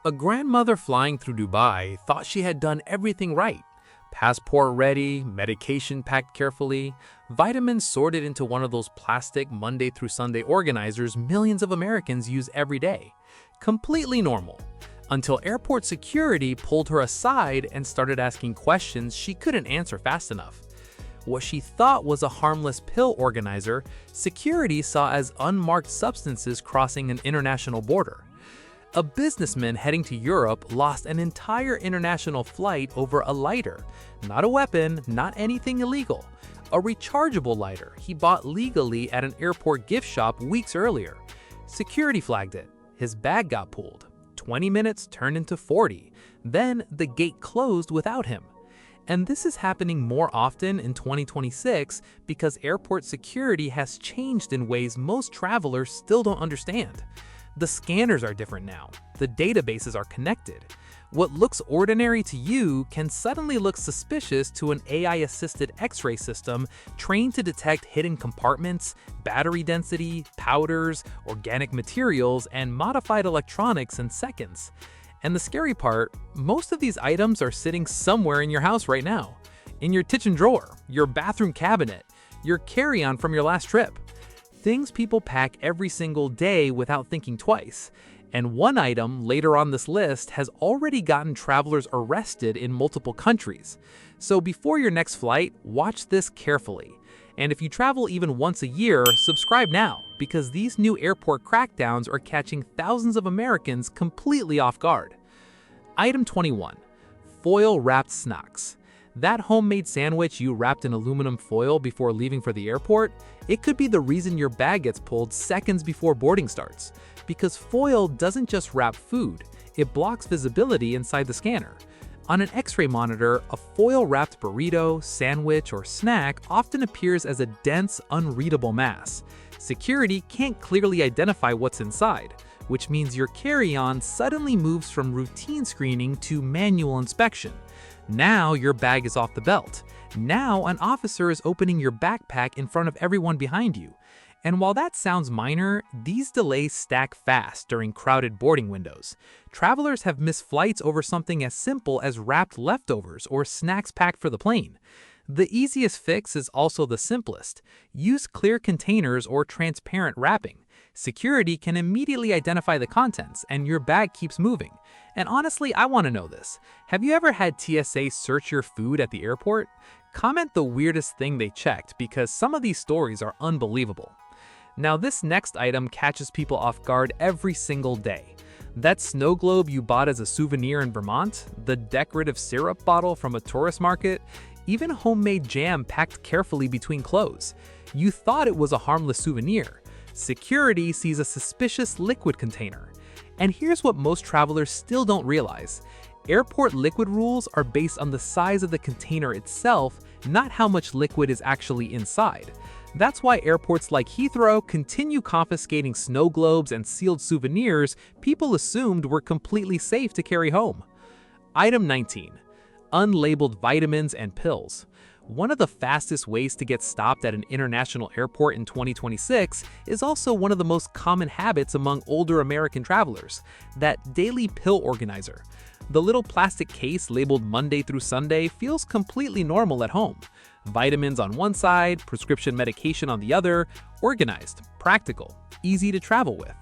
A grandmother flying through Dubai thought she had done everything right. Passport ready, medication packed carefully, vitamins sorted into one of those plastic Monday through Sunday organizers millions of Americans use every day. Completely normal. Until airport security pulled her aside and started asking questions she couldn't answer fast enough. What she thought was a harmless pill organizer, security saw as unmarked substances crossing an international border. A businessman heading to Europe lost an entire international flight over a lighter. Not a weapon, not anything illegal. A rechargeable lighter he bought legally at an airport gift shop weeks earlier. Security flagged it. His bag got pulled. 20 minutes turned into 40. Then the gate closed without him. And this is happening more often in 2026 because airport security has changed in ways most travelers still don't understand. The scanners are different now. The databases are connected. What looks ordinary to you can suddenly look suspicious to an AI-assisted X-ray system trained to detect hidden compartments, battery density, powders, organic materials, and modified electronics in seconds. And the scary part, most of these items are sitting somewhere in your house right now. In your kitchen drawer, your bathroom cabinet, your carry-on from your last trip. Things people pack every single day without thinking twice. And one item later on this list has already gotten travelers arrested in multiple countries. So before your next flight, watch this carefully. And if you travel even once a year, subscribe now, because these new airport crackdowns are catching thousands of Americans completely off guard. Item 21. Foil-wrapped snacks. That homemade sandwich you wrapped in aluminum foil before leaving for the airport, it could be the reason your bag gets pulled seconds before boarding starts. Because foil doesn't just wrap food, it blocks visibility inside the scanner. On an X-ray monitor, a foil-wrapped burrito, sandwich, or snack often appears as a dense, unreadable mass. Security can't clearly identify what's inside, which means your carry-on suddenly moves from routine screening to manual inspection. Now your bag is off the belt. Now an officer is opening your backpack in front of everyone behind you. And while that sounds minor, these delays stack fast during crowded boarding windows. Travelers have missed flights over something as simple as wrapped leftovers or snacks packed for the plane. The easiest fix is also the simplest. Use clear containers or transparent wrapping. Security can immediately identify the contents, and your bag keeps moving. And honestly, I want to know this. Have you ever had TSA search your food at the airport? Comment the weirdest thing they checked, because some of these stories are unbelievable. Now, this next item catches people off guard every single day. That snow globe you bought as a souvenir in Vermont, the decorative syrup bottle from a tourist market, even homemade jam packed carefully between clothes. You thought it was a harmless souvenir. Security sees a suspicious liquid container. And here's what most travelers still don't realize. Airport liquid rules are based on the size of the container itself, not how much liquid is actually inside. That's why airports like Heathrow continue confiscating snow globes and sealed souvenirs people assumed were completely safe to carry home. Item 19. Unlabeled vitamins and pills. One of the fastest ways to get stopped at an international airport in 2026 is also one of the most common habits among older American travelers, that daily pill organizer. The little plastic case labeled Monday through Sunday feels completely normal at home. Vitamins on one side, prescription medication on the other, organized, practical, easy to travel with.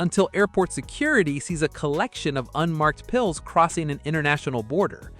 Until airport security sees a collection of unmarked pills crossing an international border.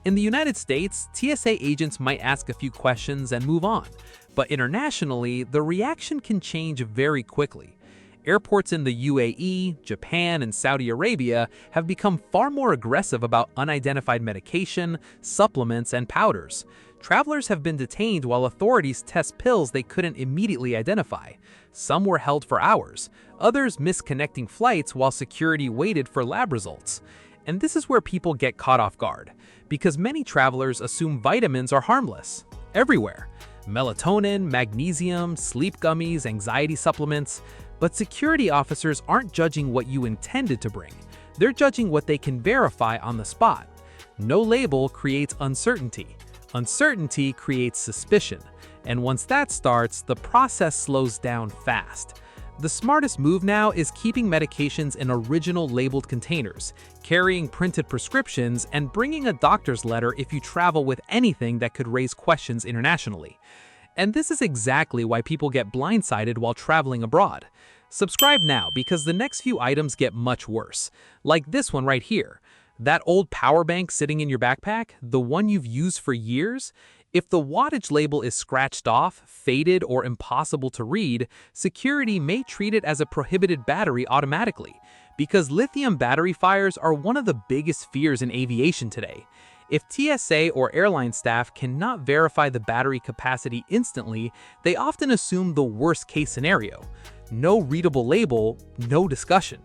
In the United States, TSA agents might ask a few questions and move on, but internationally, the reaction can change very quickly. Airports in the UAE, Japan, and Saudi Arabia have become far more aggressive about unidentified medication, supplements, and powders. Travelers have been detained while authorities test pills they couldn't immediately identify. Some were held for hours, others missed connecting flights while security waited for lab results. And this is where people get caught off guard, because many travelers assume vitamins are harmless. Everywhere. Melatonin, magnesium, sleep gummies, anxiety supplements. But security officers aren't judging what you intended to bring. They're judging what they can verify on the spot. No label creates uncertainty. Uncertainty creates suspicion. And once that starts, the process slows down fast. The smartest move now is keeping medications in original labeled containers, carrying printed prescriptions, and bringing a doctor's letter if you travel with anything that could raise questions internationally. And this is exactly why people get blindsided while traveling abroad. Subscribe now because the next few items get much worse, like this one right here. That old power bank sitting in your backpack, the one you've used for years? If the wattage label is scratched off, faded, or impossible to read, security may treat it as a prohibited battery automatically, because lithium battery fires are one of the biggest fears in aviation today. If TSA or airline staff cannot verify the battery capacity instantly, they often assume the worst-case scenario. No readable label, no discussion.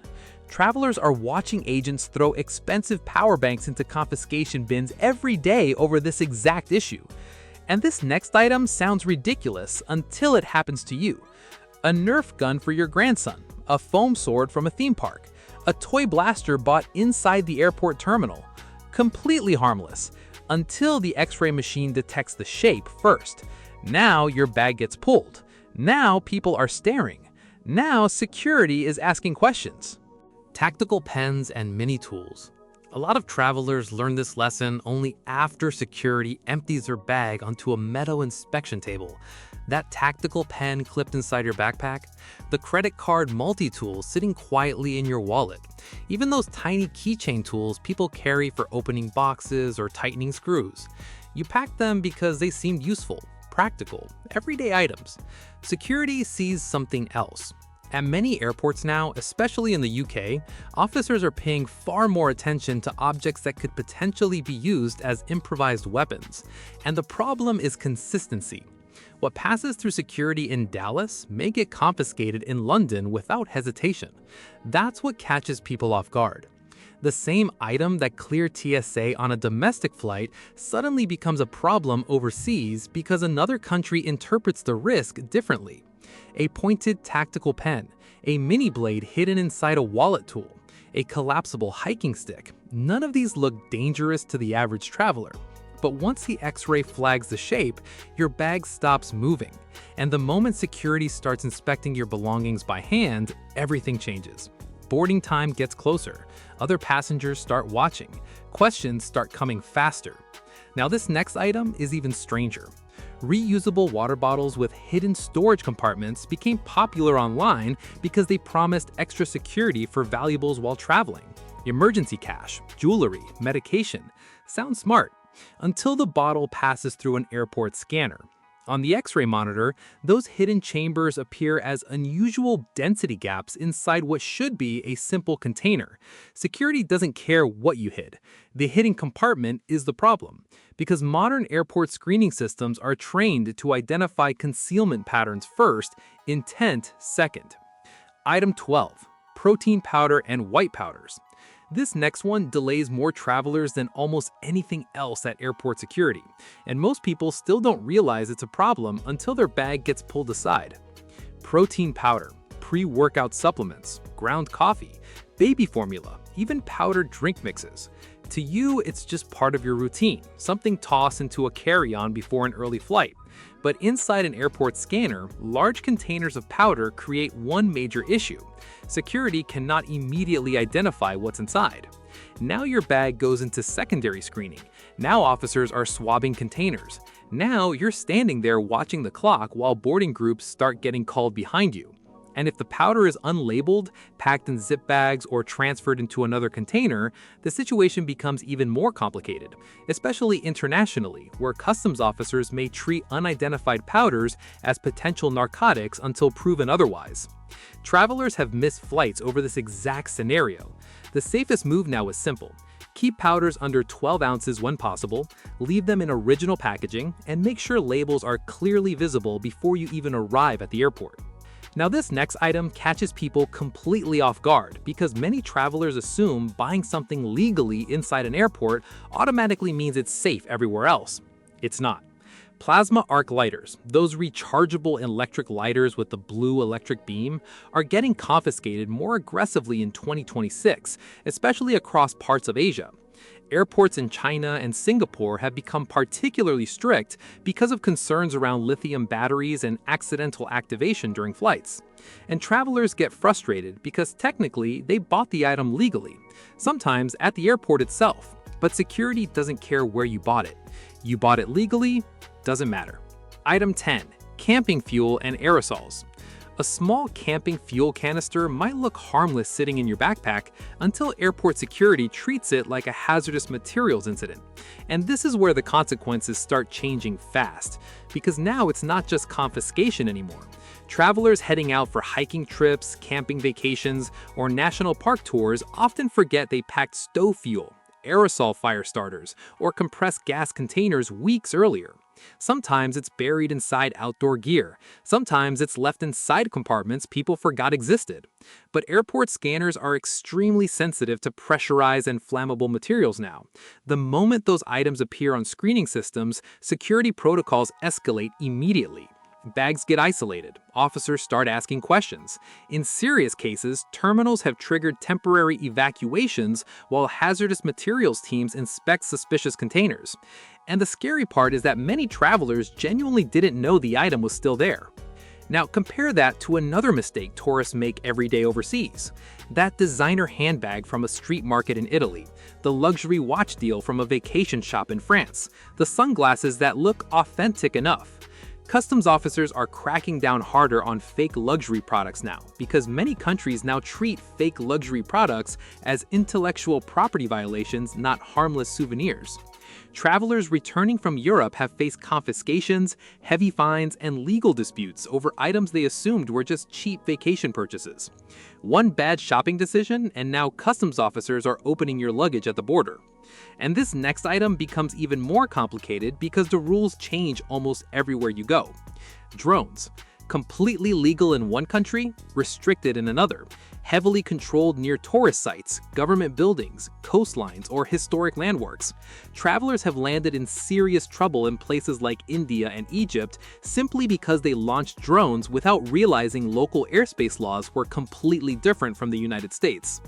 Travelers are watching agents throw expensive power banks into confiscation bins every day over this exact issue. And this next item sounds ridiculous until it happens to you. A Nerf gun for your grandson, a foam sword from a theme park, a toy blaster bought inside the airport terminal. Completely harmless, until the X-ray machine detects the shape first. Now your bag gets pulled. Now people are staring. Now security is asking questions. Tactical pens and mini tools. A lot of travelers learn this lesson only after security empties their bag onto a metal inspection table. That tactical pen clipped inside your backpack, the credit card multi-tool sitting quietly in your wallet, even those tiny keychain tools people carry for opening boxes or tightening screws. You pack them because they seemed useful, practical, everyday items. Security sees something else. At many airports now, especially in the UK, officers are paying far more attention to objects that could potentially be used as improvised weapons. And the problem is consistency. What passes through security in Dallas may get confiscated in London without hesitation. That's what catches people off guard. The same item that cleared TSA on a domestic flight suddenly becomes a problem overseas because another country interprets the risk differently. A pointed tactical pen, a mini blade hidden inside a wallet tool, a collapsible hiking stick. None of these look dangerous to the average traveler. But once the X-ray flags the shape, your bag stops moving. And the moment security starts inspecting your belongings by hand, everything changes. Boarding time gets closer. Other passengers start watching. Questions start coming faster. Now this next item is even stranger. Reusable water bottles with hidden storage compartments became popular online because they promised extra security for valuables while traveling. Emergency cash, jewelry, medication. Sounds smart, until the bottle passes through an airport scanner. On the X-ray monitor, those hidden chambers appear as unusual density gaps inside what should be a simple container. Security doesn't care what you hid. The hidden compartment is the problem, because modern airport screening systems are trained to identify concealment patterns first, intent second. Item 12. Protein powder and white powders. This next one delays more travelers than almost anything else at airport security, and most people still don't realize it's a problem until their bag gets pulled aside. Protein powder, pre-workout supplements, ground coffee, baby formula, even powdered drink mixes. To you, it's just part of your routine, something tossed into a carry-on before an early flight. But inside an airport scanner, large containers of powder create one major issue. Security cannot immediately identify what's inside. Now your bag goes into secondary screening. Now officers are swabbing containers. Now you're standing there watching the clock while boarding groups start getting called behind you. And if the powder is unlabeled, packed in zip bags, or transferred into another container, the situation becomes even more complicated, especially internationally, where customs officers may treat unidentified powders as potential narcotics until proven otherwise. Travelers have missed flights over this exact scenario. The safest move now is simple. Keep powders under 12 ounces when possible, leave them in original packaging, and make sure labels are clearly visible before you even arrive at the airport. Now this next item catches people completely off guard because many travelers assume buying something legally inside an airport automatically means it's safe everywhere else. It's not. Plasma arc lighters, those rechargeable electric lighters with the blue electric beam, are getting confiscated more aggressively in 2026, especially across parts of Asia. Airports in China and Singapore have become particularly strict because of concerns around lithium batteries and accidental activation during flights. And travelers get frustrated because technically they bought the item legally, sometimes at the airport itself, but security doesn't care where you bought it. You bought it legally, doesn't matter. Item 10. Camping fuel and aerosols. A small camping fuel canister might look harmless sitting in your backpack until airport security treats it like a hazardous materials incident. And this is where the consequences start changing fast, because now it's not just confiscation anymore. Travelers heading out for hiking trips, camping vacations, or national park tours often forget they packed stove fuel, aerosol fire starters, or compressed gas containers weeks earlier. Sometimes it's buried inside outdoor gear. Sometimes it's left in side compartments people forgot existed. But airport scanners are extremely sensitive to pressurized and flammable materials now. The moment those items appear on screening systems, security protocols escalate immediately. Bags get isolated. Officers start asking questions. In serious cases, terminals have triggered temporary evacuations while hazardous materials teams inspect suspicious containers. And the scary part is that many travelers genuinely didn't know the item was still there. Now compare that to another mistake tourists make every day overseas. That designer handbag from a street market in Italy, the luxury watch deal from a vacation shop in France, the sunglasses that look authentic enough. Customs officers are cracking down harder on fake luxury products now because many countries now treat fake luxury products as intellectual property violations, not harmless souvenirs. Travelers returning from Europe have faced confiscations, heavy fines, and legal disputes over items they assumed were just cheap vacation purchases. One bad shopping decision, and now customs officers are opening your luggage at the border. And this next item becomes even more complicated because the rules change almost everywhere you go. Drones. Completely legal in one country, restricted in another. Heavily controlled near tourist sites, government buildings, coastlines, or historic landmarks. Travelers have landed in serious trouble in places like India and Egypt simply because they launched drones without realizing local airspace laws were completely different from the United States.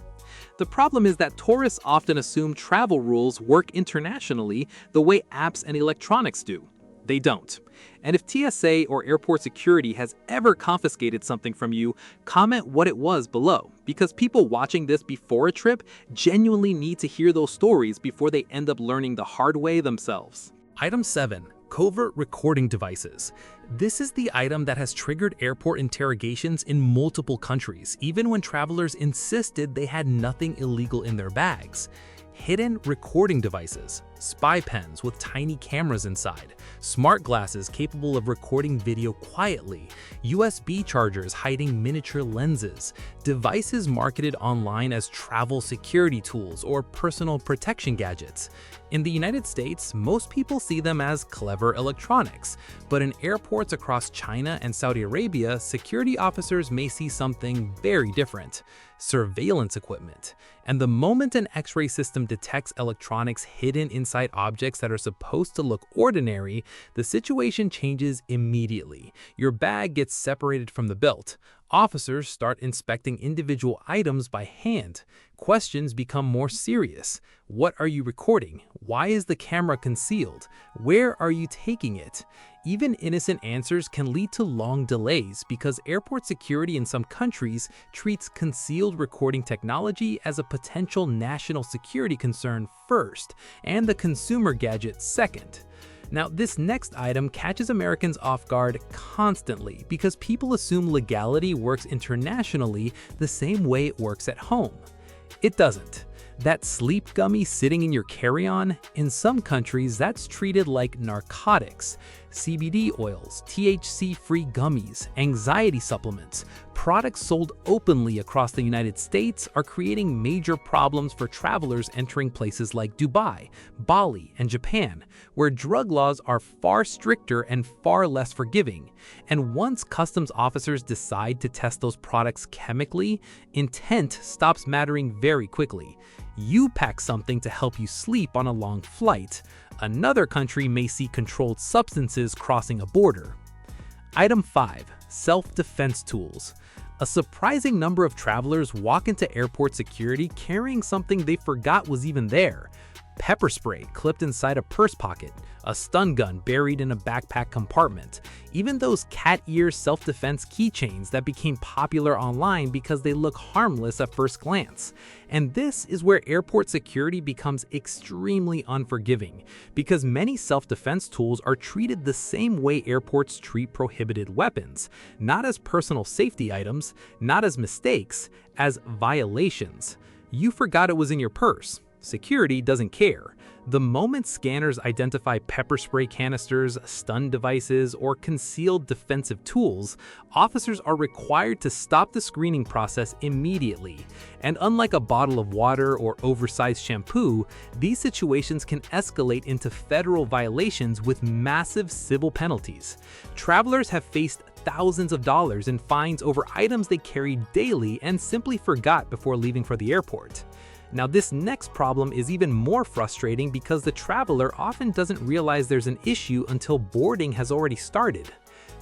The problem is that tourists often assume travel rules work internationally the way apps and electronics do. They don't. And if TSA or airport security has ever confiscated something from you, comment what it was below, because people watching this before a trip genuinely need to hear those stories before they end up learning the hard way themselves. Item 7. Covert recording devices. This is the item that has triggered airport interrogations in multiple countries, even when travelers insisted they had nothing illegal in their bags. Hidden recording devices, spy pens with tiny cameras inside, smart glasses capable of recording video quietly, USB chargers hiding miniature lenses, devices marketed online as travel security tools or personal protection gadgets. In the United States, most people see them as clever electronics, but in airports across China and Saudi Arabia, security officers may see something very different: surveillance equipment. And the moment an X-ray system detects electronics hidden inside objects that are supposed to look ordinary, the situation changes immediately. Your bag gets separated from the belt. Officers start inspecting individual items by hand. Questions become more serious. What are you recording? Why is the camera concealed? Where are you taking it? Even innocent answers can lead to long delays because airport security in some countries treats concealed recording technology as a potential national security concern first, and the consumer gadget second. Now, this next item catches Americans off guard constantly because people assume legality works internationally the same way it works at home. It doesn't. That sleep gummy sitting in your carry-on, in some countries that's treated like narcotics. CBD oils, THC-free gummies, anxiety supplements, products sold openly across the United States are creating major problems for travelers entering places like Dubai, Bali, and Japan, where drug laws are far stricter and far less forgiving. And once customs officers decide to test those products chemically, intent stops mattering very quickly. You pack something to help you sleep on a long flight. Another country may see controlled substances crossing a border. Item 5. Self-defense tools. A surprising number of travelers walk into airport security carrying something they forgot was even there. Pepper spray clipped inside a purse pocket, a stun gun buried in a backpack compartment, even those cat ear self-defense keychains that became popular online because they look harmless at first glance. And this is where airport security becomes extremely unforgiving, because many self-defense tools are treated the same way airports treat prohibited weapons, not as personal safety items, not as mistakes, as violations. You forgot it was in your purse. Security doesn't care. The moment scanners identify pepper spray canisters, stun devices, or concealed defensive tools, officers are required to stop the screening process immediately. And unlike a bottle of water or oversized shampoo, these situations can escalate into federal violations with massive civil penalties. Travelers have faced thousands of dollars in fines over items they carried daily and simply forgot before leaving for the airport. Now, this next problem is even more frustrating because the traveler often doesn't realize there's an issue until boarding has already started.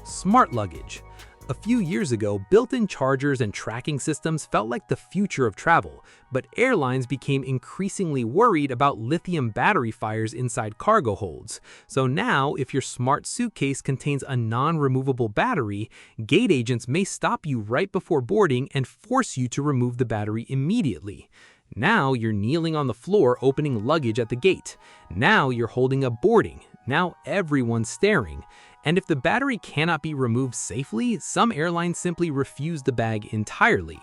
Smart luggage. A few years ago, built-in chargers and tracking systems felt like the future of travel, but airlines became increasingly worried about lithium battery fires inside cargo holds. So now, if your smart suitcase contains a non-removable battery, gate agents may stop you right before boarding and force you to remove the battery immediately. Now you're kneeling on the floor opening luggage at the gate. Now you're holding up boarding. Now everyone's staring. And if the battery cannot be removed safely, some airlines simply refuse the bag entirely.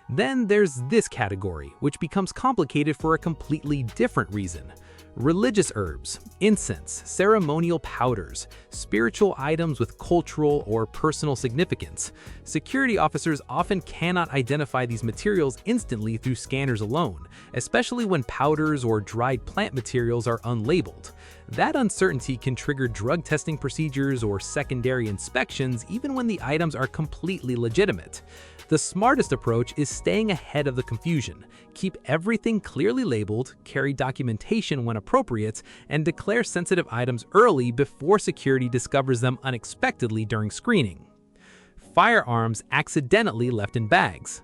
Then there's this category, which becomes complicated for a completely different reason. Religious herbs, incense, ceremonial powders, spiritual items with cultural or personal significance. Security officers often cannot identify these materials instantly through scanners alone, especially when powders or dried plant materials are unlabeled. That uncertainty can trigger drug testing procedures or secondary inspections even when the items are completely legitimate. The smartest approach is staying ahead of the confusion. Keep everything clearly labeled, carry documentation when appropriate, and declare sensitive items early before security discovers them unexpectedly during screening. Firearms accidentally left in bags.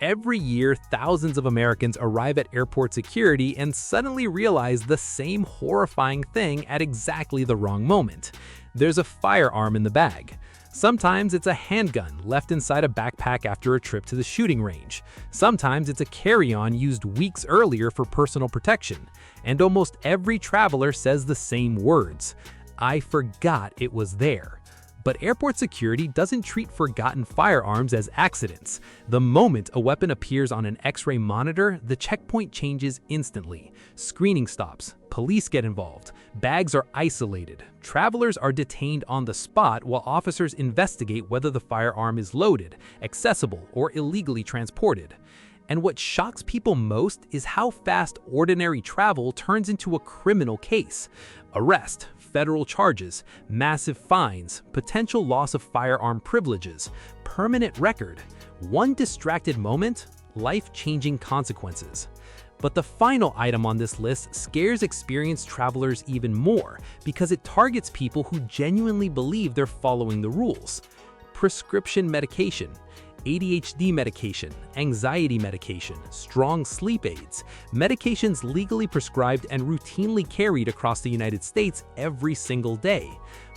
Every year, thousands of Americans arrive at airport security and suddenly realize the same horrifying thing at exactly the wrong moment. There's a firearm in the bag. Sometimes it's a handgun left inside a backpack after a trip to the shooting range. Sometimes it's a carry-on used weeks earlier for personal protection. And almost every traveler says the same words: "I forgot it was there." But airport security doesn't treat forgotten firearms as accidents. The moment a weapon appears on an X-ray monitor, the checkpoint changes instantly. Screening stops, police get involved, bags are isolated, travelers are detained on the spot while officers investigate whether the firearm is loaded, accessible, or illegally transported. And what shocks people most is how fast ordinary travel turns into a criminal case. Arrest, federal charges, massive fines, potential loss of firearm privileges, permanent record. One distracted moment, life-changing consequences. But the final item on this list scares experienced travelers even more because it targets people who genuinely believe they're following the rules. Prescription medication, ADHD medication, anxiety medication, strong sleep aids, medications legally prescribed and routinely carried across the United States every single day.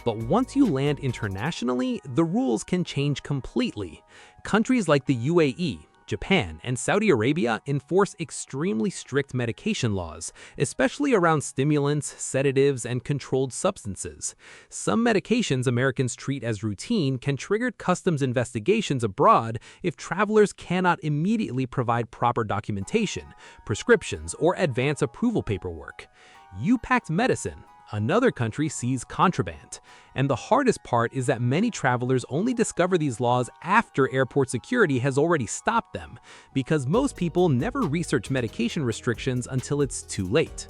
But once you land internationally, the rules can change completely. Countries like the UAE, Japan, and Saudi Arabia enforce extremely strict medication laws, especially around stimulants, sedatives, and controlled substances. Some medications Americans treat as routine can trigger customs investigations abroad if travelers cannot immediately provide proper documentation, prescriptions, or advance approval paperwork. You packed medicine. Another country sees contraband. And the hardest part is that many travelers only discover these laws after airport security has already stopped them, because most people never research medication restrictions until it's too late.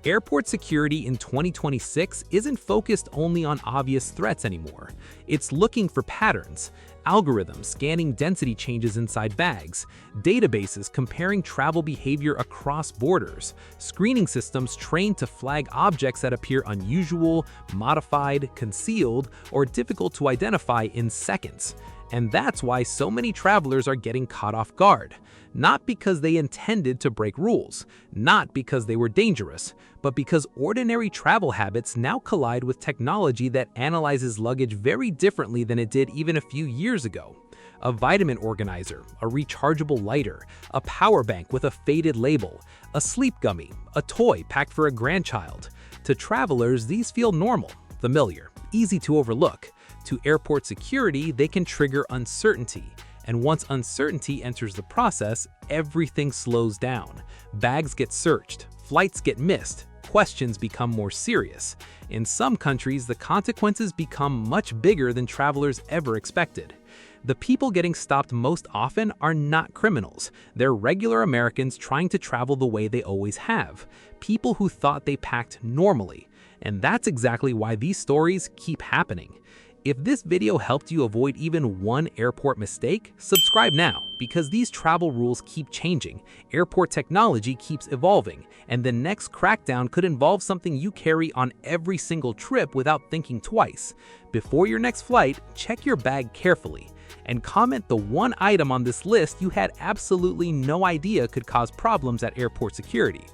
Airport security in 2026 isn't focused only on obvious threats anymore. It's looking for patterns, algorithms scanning density changes inside bags, databases comparing travel behavior across borders, screening systems trained to flag objects that appear unusual, modified, concealed, or difficult to identify in seconds. And that's why so many travelers are getting caught off guard. Not because they intended to break rules, not because they were dangerous, but because ordinary travel habits now collide with technology that analyzes luggage very differently than it did even a few years ago. A vitamin organizer, a rechargeable lighter, a power bank with a faded label, a sleep gummy, a toy packed for a grandchild. To travelers, these feel normal, familiar, easy to overlook. To airport security, they can trigger uncertainty. And once uncertainty enters the process, everything slows down. Bags get searched, flights get missed, questions become more serious. In some countries, the consequences become much bigger than travelers ever expected. The people getting stopped most often are not criminals. They're regular Americans trying to travel the way they always have. People who thought they packed normally. And that's exactly why these stories keep happening. If this video helped you avoid even one airport mistake, subscribe now, because these travel rules keep changing, airport technology keeps evolving, and the next crackdown could involve something you carry on every single trip without thinking twice. Before your next flight, check your bag carefully, and comment the one item on this list you had absolutely no idea could cause problems at airport security.